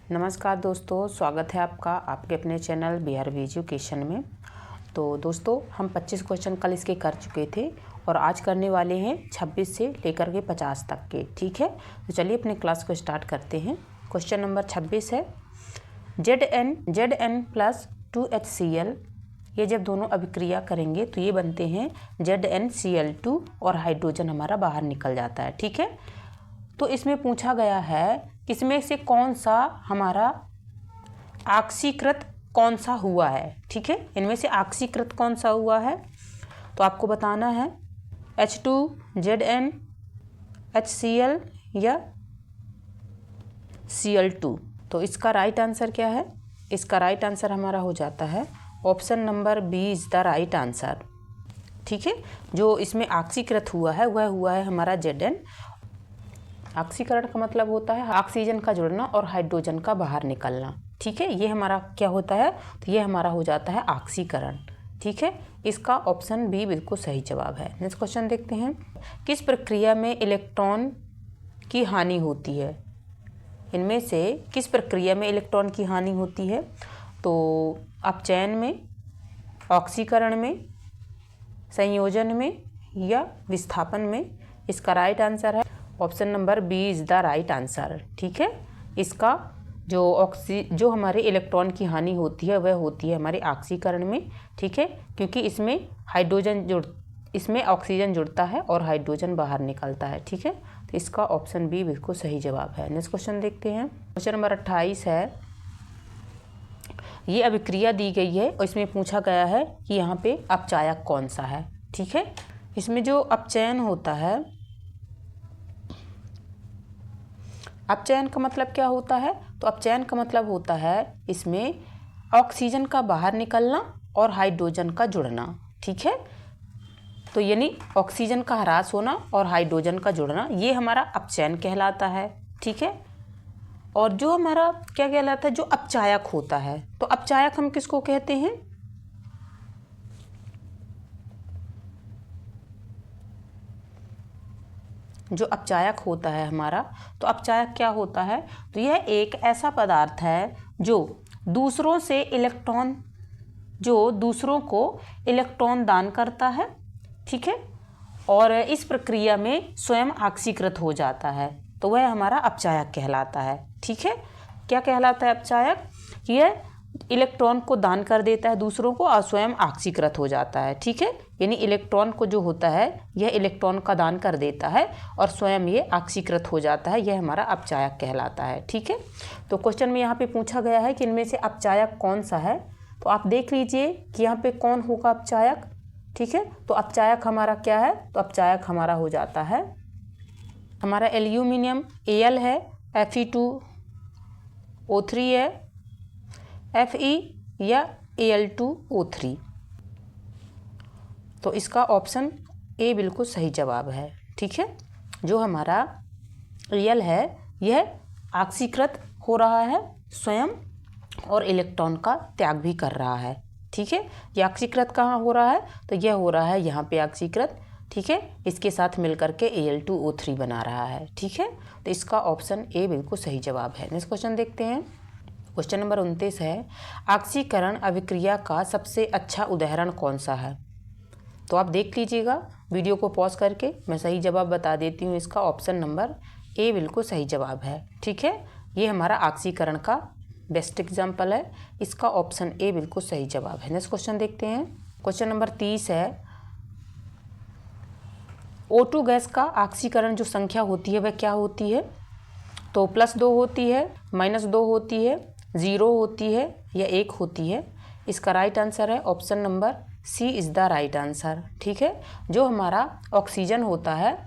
नमस्कार दोस्तों, स्वागत है आपका आपके अपने चैनल BRV एजुकेशन में। तो दोस्तों, हम 25 क्वेश्चन कल इसके कर चुके थे और आज करने वाले हैं 26 से लेकर के 50 तक के। ठीक है, तो चलिए अपने क्लास को स्टार्ट करते हैं। क्वेश्चन नंबर 26 है Zn प्लस 2HCl। ये जब दोनों अभिक्रिया करेंगे तो ये बनते हैं ZnCl2 और हाइड्रोजन हमारा बाहर निकल जाता है। ठीक है, तो इसमें पूछा गया है इसमें से कौन सा हमारा ऑक्सीकृत कौन सा हुआ है। ठीक है, इनमें से ऑक्सीकृत कौन सा हुआ है तो आपको बताना है H2Zn HCl या Cl2। तो इसका राइट आंसर क्या है? इसका राइट आंसर हमारा हो जाता है option number B is the right answer. ठीक है, जो इसमें ऑक्सीकृत हुआ है वह हुआ है हमारा Zn। ऑक्सीकरण का मतलब होता है ऑक्सीजन का जुड़ना और हाइड्रोजन का बाहर निकलना। ठीक है, ये हमारा क्या होता है तो ये हमारा हो जाता है ऑक्सीकरण। ठीक है, इसका ऑप्शन बी बिल्कुल सही जवाब है। नेक्स्ट क्वेश्चन देखते हैं, किस प्रक्रिया में इलेक्ट्रॉन की हानि होती है? इनमें से किस प्रक्रिया में इलेक्ट्रॉन की हानि होती है? तो अपचयन में, ऑक्सीकरण में, संयोजन में या विस्थापन में? इसका राइट आंसर है option number B is the right answer. ठीक है, इसका जो हमारे इलेक्ट्रॉन की हानि होती है वह होती है हमारे ऑक्सीकरण में। ठीक है, क्योंकि इसमें ऑक्सीजन जुड़ता है और हाइड्रोजन बाहर निकलता है। ठीक है, तो इसका ऑप्शन बी बिल्कुल सही जवाब है। नेक्स्ट क्वेश्चन देखते हैं, क्वेश्चन नंबर 28 है। ये अभिक्रिया दी गई है और इसमें पूछा गया है कि यहाँ पे अपचायक कौन सा है। ठीक है, इसमें जो अपचयन होता है, अपचयन का मतलब क्या होता है तो अपचयन का मतलब होता है इसमें ऑक्सीजन का बाहर निकलना और हाइड्रोजन का जुड़ना। ठीक है, तो यानी ऑक्सीजन का ह्रास होना और हाइड्रोजन का जुड़ना, ये हमारा अपचयन कहलाता है। ठीक है, और जो हमारा क्या कहलाता है, जो अपचायक होता है, तो अपचायक हम किसको कहते हैं? जो अपचायक होता है हमारा, तो अपचायक क्या होता है तो यह एक ऐसा पदार्थ है जो दूसरों को इलेक्ट्रॉन दान करता है। ठीक है, और इस प्रक्रिया में स्वयं ऑक्सीकृत हो जाता है, तो वह हमारा अपचायक कहलाता है। ठीक है, क्या कहलाता है अपचायक? यह इलेक्ट्रॉन को दान कर देता है दूसरों को और स्वयं ऑक्सीकृत हो जाता है। ठीक है, यानी इलेक्ट्रॉन को जो होता है यह इलेक्ट्रॉन का दान कर देता है और स्वयं ये ऑक्सीकृत हो जाता है, यह हमारा अपचायक कहलाता है। ठीक है, तो क्वेश्चन में यहाँ पे पूछा गया है कि इनमें से अपचायक कौन सा है, तो आप देख लीजिए कि यहाँ पे कौन होगा अपचायक। ठीक है, तो अपचायक हमारा क्या है तो अपचायक हमारा हो जाता है हमारा एल्यूमिनियम Al है, Fe2O3 है, Fe या Al2O3। तो इसका ऑप्शन ए बिल्कुल सही जवाब है। ठीक है, जो हमारा Al है यह ऑक्सीकृत हो रहा है स्वयं और इलेक्ट्रॉन का त्याग भी कर रहा है। ठीक है, ये ऑक्सीकृत कहाँ हो रहा है तो यह हो रहा है यहाँ पे ऑक्सीकृत। ठीक है, इसके साथ मिलकर के Al2O3 बना रहा है। ठीक है, तो इसका ऑप्शन ए बिल्कुल सही जवाब है। नेक्स्ट क्वेश्चन देखते हैं, क्वेश्चन नंबर 29 है, ऑक्सीकरण अभिक्रिया का सबसे अच्छा उदाहरण कौन सा है? तो आप देख लीजिएगा वीडियो को पॉज करके, मैं सही जवाब बता देती हूँ। इसका ऑप्शन नंबर ए बिल्कुल सही जवाब है। ठीक है, ये हमारा ऑक्सीकरण का बेस्ट एग्जाम्पल है। इसका ऑप्शन ए बिल्कुल सही जवाब है। नेक्स्ट क्वेश्चन देखते हैं, क्वेश्चन नंबर 30 है, O2 गैस का ऑक्सीकरण जो संख्या होती है वह क्या होती है? तो +2 होती है, -2 होती है, 0 होती है या 1 होती है? इसका राइट आंसर है option number C is the right answer. ठीक है, जो हमारा ऑक्सीजन होता है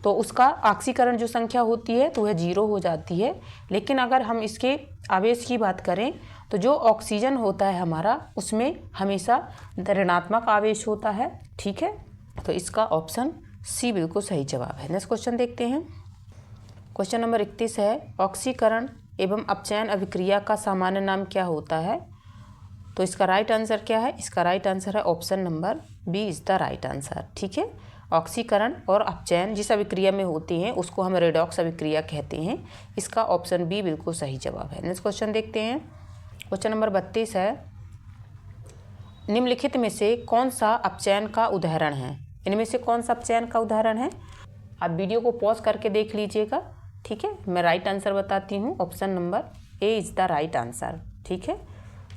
तो उसका ऑक्सीकरण जो संख्या होती है तो वह 0 हो जाती है, लेकिन अगर हम इसके आवेश की बात करें तो जो ऑक्सीजन होता है हमारा उसमें हमेशा ऋणात्मक आवेश होता है। ठीक है, तो इसका ऑप्शन सी बिल्कुल सही जवाब है। नेक्स्ट क्वेश्चन देखते हैं, क्वेश्चन नंबर 31 है, ऑक्सीकरण एवं अपचयन अभिक्रिया का सामान्य नाम क्या होता है? तो इसका राइट आंसर क्या है? इसका राइट आंसर है option number B is the right answer. ठीक है, ऑक्सीकरण और अपचयन जिस अभिक्रिया में होती हैं उसको हम रेडॉक्स अभिक्रिया कहते हैं। इसका ऑप्शन बी बिल्कुल सही जवाब है। नेक्स्ट क्वेश्चन देखते हैं। क्वेश्चन नंबर 32 है, निम्नलिखित में से कौन सा अपचयन का उदाहरण है? इनमें से कौन सा अपचयन का उदाहरण है? आप वीडियो को पॉज करके देख लीजिएगा, ठीक है। मैं राइट आंसर बताती हूँ। Option number A is the right answer, ठीक है।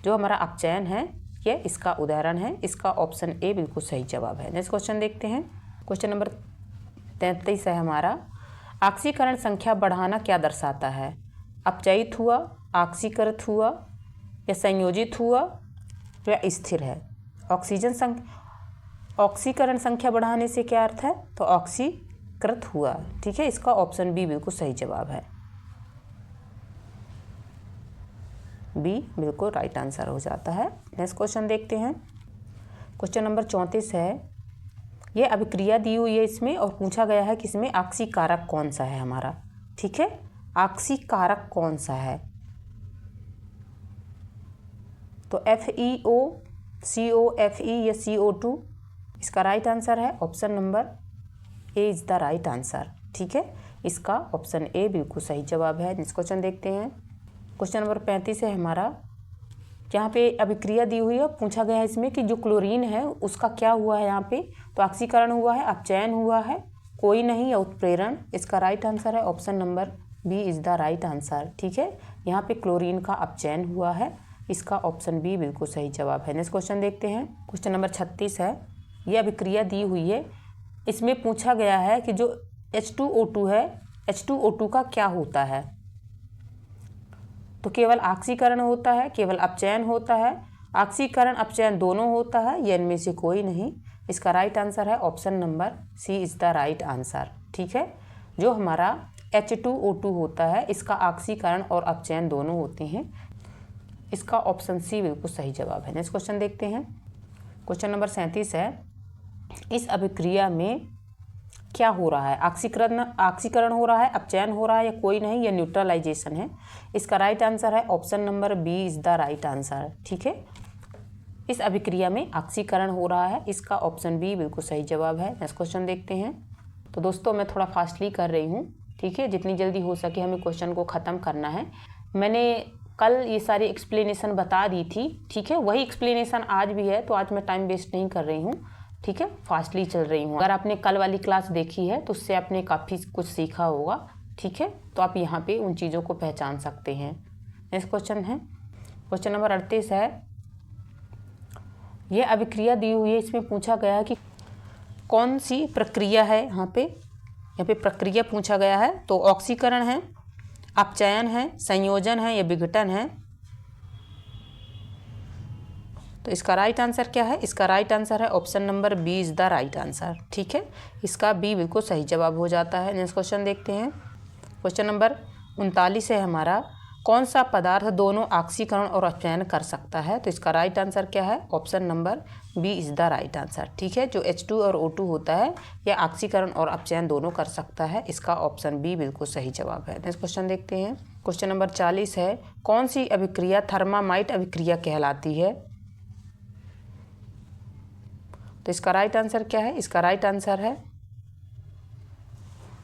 जो हमारा अपचयन है ये इसका उदाहरण है। इसका ऑप्शन ए बिल्कुल सही जवाब है। नेक्स्ट क्वेश्चन देखते हैं। क्वेश्चन नंबर 33 है हमारा, ऑक्सीकरण संख्या बढ़ाना क्या दर्शाता है? अपचयित हुआ, ऑक्सीकृत हुआ या संयोजित हुआ या स्थिर है? ऑक्सीकरण संख्या बढ़ाने से क्या अर्थ है? तो ऑक्सीकृत हुआ, ठीक है। इसका ऑप्शन बी बिल्कुल सही जवाब है। बी बिल्कुल राइट आंसर हो जाता है। नेक्स्ट क्वेश्चन देखते हैं। क्वेश्चन नंबर 34 है, ये अभिक्रिया दी हुई है इसमें और पूछा गया है कि इसमें ऑक्सीकारक कौन सा है हमारा, ठीक है। ऑक्सीकारक कौन सा है? तो FeO, CO, Fe या CO2? इसका राइट आंसर है option number A is the right answer, ठीक है। इसका ऑप्शन ए बिल्कुल सही जवाब है। नेक्स्ट क्वेश्चन देखते हैं। क्वेश्चन नंबर 35 है हमारा, यहाँ पे अभिक्रिया दी हुई है, पूछा गया है इसमें कि जो क्लोरीन है उसका क्या हुआ है यहाँ पे? तो ऑक्सीकरण हुआ है, अपचयन हुआ है, कोई नहीं या उत्प्रेरण? इसका राइट आंसर है option number B is the right answer, ठीक है। यहाँ पे क्लोरीन का अपचयन हुआ है। इसका ऑप्शन बी बिल्कुल सही जवाब है। नेक्स्ट क्वेश्चन देखते हैं। क्वेश्चन नंबर 36 है, ये अभिक्रिया दी हुई है, इसमें पूछा गया है कि जो H2O2 है, H2O2 का क्या होता है? तो केवल ऑक्सीकरण होता है, केवल अपचयन होता है, ऑक्सीकरण अपचयन दोनों होता है, या इनमें से कोई नहीं? इसका राइट आंसर है option number C is the right answer, ठीक है। जो हमारा H2O2 होता है इसका ऑक्सीकरण और अपचयन दोनों होते हैं। इसका ऑप्शन सी बिल्कुल सही जवाब है। नेक्स्ट क्वेश्चन देखते हैं। क्वेश्चन नंबर 37 है, इस अभिक्रिया में क्या हो रहा है? ऑक्सीकरण हो रहा है, अपचयन हो रहा है, या कोई नहीं, या न्यूट्रलाइजेशन है? इसका राइट आंसर है option number B is the right answer, ठीक है। इस अभिक्रिया में ऑक्सीकरण हो रहा है। इसका ऑप्शन बी बिल्कुल सही जवाब है। नेक्स्ट क्वेश्चन देखते हैं। तो दोस्तों मैं थोड़ा फास्टली कर रही हूँ, ठीक है। जितनी जल्दी हो सके हमें क्वेश्चन को ख़त्म करना है। मैंने कल ये सारी एक्सप्लेनेशन बता दी थी, ठीक है। वही एक्सप्लेनेशन आज भी है, तो आज मैं टाइम वेस्ट नहीं कर रही हूँ, ठीक है। फास्टली चल रही हूँ। अगर आपने कल वाली क्लास देखी है तो उससे आपने काफ़ी कुछ सीखा होगा, ठीक है। तो आप यहाँ पे उन चीज़ों को पहचान सकते हैं। नेक्स्ट क्वेश्चन है, क्वेश्चन नंबर 38 है, यह अभिक्रिया दी हुई है, इसमें पूछा गया है कि कौन सी प्रक्रिया है? यहाँ पे प्रक्रिया पूछा गया है। तो ऑक्सीकरण है, अपचयन है, संयोजन है, या विघटन है? तो इसका राइट आंसर क्या है? इसका राइट आंसर है option number B is the right answer, ठीक है। इसका बी बिल्कुल सही जवाब हो जाता है। नेक्स्ट क्वेश्चन देखते हैं। क्वेश्चन नंबर 39 है हमारा, कौन सा पदार्थ दोनों ऑक्सीकरण और अपचयन कर सकता है? तो इसका राइट आंसर क्या है? Option number B is the right answer, ठीक है। जो H2 और O2 होता है यह ऑक्सीकरण और अपचयन दोनों कर सकता है। इसका ऑप्शन बी बिल्कुल सही जवाब है। नेक्स्ट क्वेश्चन देखते हैं। क्वेश्चन नंबर 40 है, कौन सी अभिक्रिया थर्मामाइट अभिक्रिया कहलाती है? तो इसका राइट आंसर क्या है? इसका राइट आंसर है,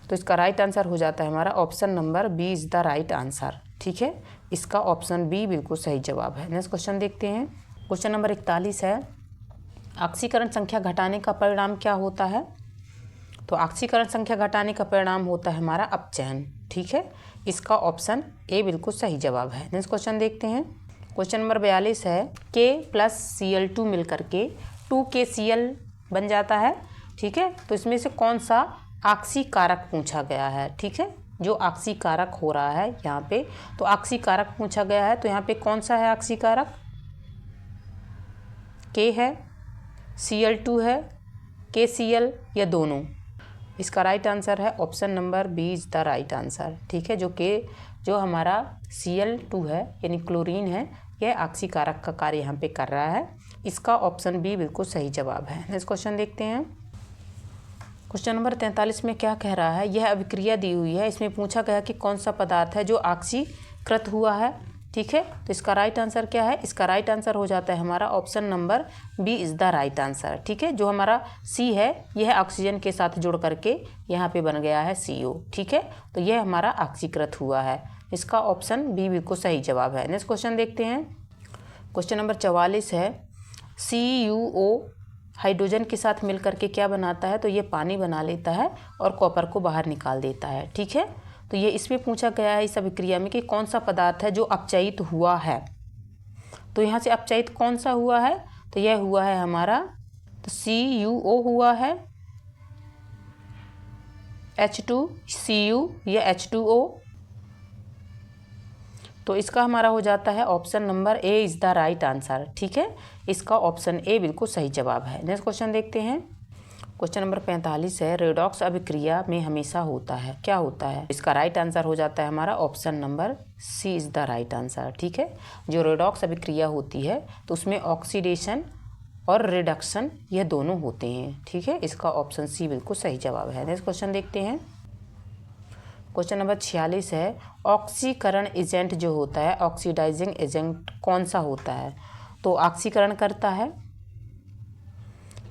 तो इसका राइट आंसर हो जाता है हमारा option number B is the right answer, ठीक है। इसका ऑप्शन बी बिल्कुल सही जवाब है। नेक्स्ट क्वेश्चन देखते हैं। क्वेश्चन नंबर 41 है, ऑक्सीकरण संख्या घटाने का परिणाम क्या होता है? तो ऑक्सीकरण संख्या घटाने का परिणाम होता है हमारा अपचयन, ठीक है। इसका ऑप्शन ए बिल्कुल सही जवाब है। नेक्स्ट क्वेश्चन देखते हैं। क्वेश्चन नंबर 42 है, K+Cl2 मिलकर के 2KCl बन जाता है, ठीक है। तो इसमें से कौन सा ऑक्सीकारक पूछा गया है, ठीक है। जो ऑक्सीकारक हो रहा है यहाँ पे, तो ऑक्सीकारक पूछा गया है, तो यहाँ पे कौन सा है ऑक्सीकारक? K है, Cl2 है, KCl या दोनों? इसका राइट आंसर है option number B is the right answer, ठीक है। जो हमारा Cl2 है यानी क्लोरीन है, यह ऑक्सीकारक का कार्य यहाँ पे कर रहा है। इसका ऑप्शन बी बिल्कुल सही जवाब है। नेक्स्ट क्वेश्चन देखते हैं। क्वेश्चन नंबर 43 में क्या कह रहा है? यह अभिक्रिया दी हुई है, इसमें पूछा गया कि कौन सा पदार्थ है जो ऑक्सीकृत हुआ है, ठीक है। तो इसका राइट आंसर क्या है? इसका राइट आंसर हो जाता है हमारा option number B is the right answer. ठीक है, जो हमारा सी है यह ऑक्सीजन के साथ जुड़ करके यहाँ पे बन गया है CO। ठीक है, तो यह हमारा ऑक्सीकृत हुआ है। इसका ऑप्शन बी बिल्कुल सही जवाब है। नेक्स्ट क्वेश्चन देखते हैं। क्वेश्चन नंबर 44 है, CuO हाइड्रोजन के साथ मिल करके क्या बनाता है? तो ये पानी बना लेता है और कॉपर को बाहर निकाल देता है। ठीक है, तो ये इसमें पूछा गया है इस अभिक्रिया में कि कौन सा पदार्थ है जो अपचयित हुआ है। तो यहाँ से अपचयित कौन सा हुआ है? तो यह हुआ है हमारा, तो CuO हुआ है, H2Cu या H2O। तो इसका हमारा हो जाता है option number A is the right answer. ठीक है, इसका ऑप्शन ए बिल्कुल सही जवाब है। नेक्स्ट क्वेश्चन देखते हैं। क्वेश्चन नंबर 45 है, रेडॉक्स अभिक्रिया में हमेशा होता है, क्या होता है? इसका राइट आंसर हो जाता है हमारा option number C is the right answer. ठीक है, जो रेडॉक्स अभिक्रिया होती है तो उसमें ऑक्सीडेशन और रिडक्शन यह दोनों होते हैं। ठीक है, इसका ऑप्शन सी बिल्कुल सही जवाब है। नेक्स्ट क्वेश्चन देखते हैं। क्वेश्चन नंबर 46 है, ऑक्सीकरण एजेंट जो होता है, ऑक्सीडाइजिंग एजेंट कौन सा होता है? तो ऑक्सीकरण करता है,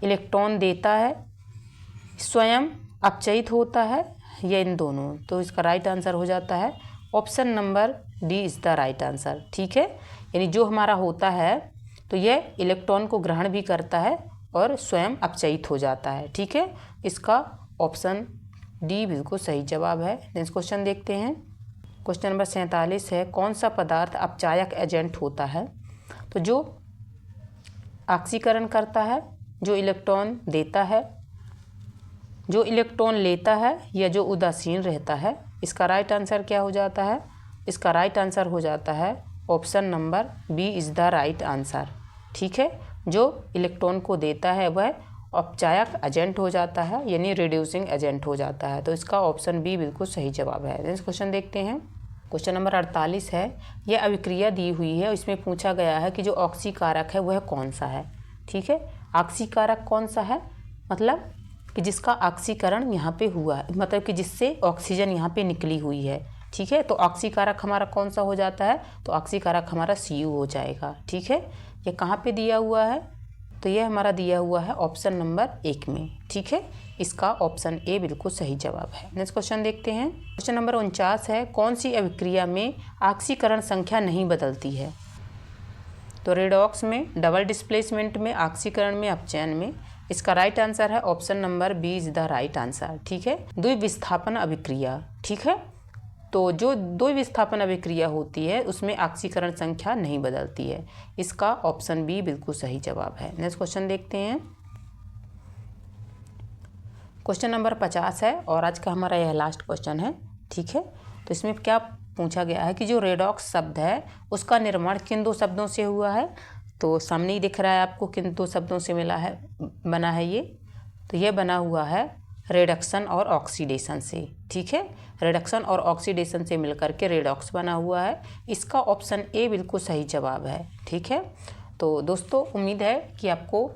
इलेक्ट्रॉन देता है, स्वयं अपचयित होता है, या इन दोनों? तो इसका राइट आंसर हो जाता है option number D is the right answer. ठीक है, यानी जो हमारा होता है तो यह इलेक्ट्रॉन को ग्रहण भी करता है और स्वयं अपचयित हो जाता है। ठीक है, इसका ऑप्शन डी बिल्कुल सही जवाब है। नेक्स्ट क्वेश्चन देखते हैं। क्वेश्चन नंबर 47 है, कौन सा पदार्थ अपचायक एजेंट होता है? तो जो ऑक्सीकरण करता है, जो इलेक्ट्रॉन देता है, जो इलेक्ट्रॉन लेता है, या जो उदासीन रहता है। इसका राइट आंसर क्या हो जाता है? इसका राइट आंसर हो जाता है option number B is the right answer. ठीक है, जो इलेक्ट्रॉन को देता है वह अपचायक एजेंट हो जाता है, यानी रिड्यूसिंग एजेंट हो जाता है। तो इसका ऑप्शन बी बिल्कुल सही जवाब है। नेक्स्ट क्वेश्चन देखते हैं। क्वेश्चन नंबर 48 है, यह अभिक्रिया दी हुई है, इसमें पूछा गया है कि जो ऑक्सीकारक है वह कौन सा है। ठीक है, ऑक्सीकारक कौन सा है? मतलब कि जिसका ऑक्सीकरण यहाँ पे हुआ है, मतलब कि जिससे ऑक्सीजन यहाँ पे निकली हुई है। ठीक है, तो ऑक्सीकारक हमारा कौन सा हो जाता है? तो ऑक्सीकारक हमारा Cu हो जाएगा। ठीक है, ये कहाँ पे दिया हुआ है? तो ये हमारा दिया हुआ है ऑप्शन नंबर 1 में। ठीक है, इसका ऑप्शन ए बिल्कुल सही जवाब है। नेक्स्ट क्वेश्चन देखते हैं। क्वेश्चन नंबर 49 है, कौन सी अभिक्रिया में ऑक्सीकरण संख्या नहीं बदलती है? तो रेडॉक्स में, डबल डिस्प्लेसमेंट में, ऑक्सीकरण में, अपचयन में। इसका राइट आंसर है option number B is the right answer. ठीक है, द्विविस्थापन अभिक्रिया। ठीक है, तो जो द्विविस्थापन अभिक्रिया होती है उसमें ऑक्सीकरण संख्या नहीं बदलती है। इसका ऑप्शन बी बिल्कुल सही जवाब है। नेक्स्ट क्वेश्चन देखते हैं। क्वेश्चन नंबर 50 है और आज का हमारा यह लास्ट क्वेश्चन है। ठीक है, तो इसमें क्या पूछा गया है कि जो रेडॉक्स शब्द है उसका निर्माण किन 2 शब्दों से हुआ है? तो सामने ही दिख रहा है आपको किन 2 शब्दों से बना है ये। तो ये बना हुआ है रिडक्शन और ऑक्सीडेशन से। ठीक है, रिडक्शन और ऑक्सीडेशन से मिलकर के रेडॉक्स बना हुआ है। इसका ऑप्शन ए बिल्कुल सही जवाब है। ठीक है, तो दोस्तों उम्मीद है कि आपको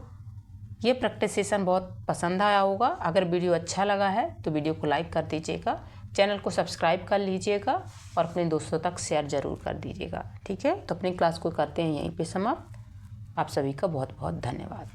ये प्रैक्टिस सेशन बहुत पसंद आया होगा। अगर वीडियो अच्छा लगा है तो वीडियो को लाइक कर दीजिएगा, चैनल को सब्सक्राइब कर लीजिएगा और अपने दोस्तों तक शेयर ज़रूर कर दीजिएगा। ठीक है, तो अपनी क्लास को करते हैं यहीं पे समाप्त। आप सभी का बहुत बहुत धन्यवाद।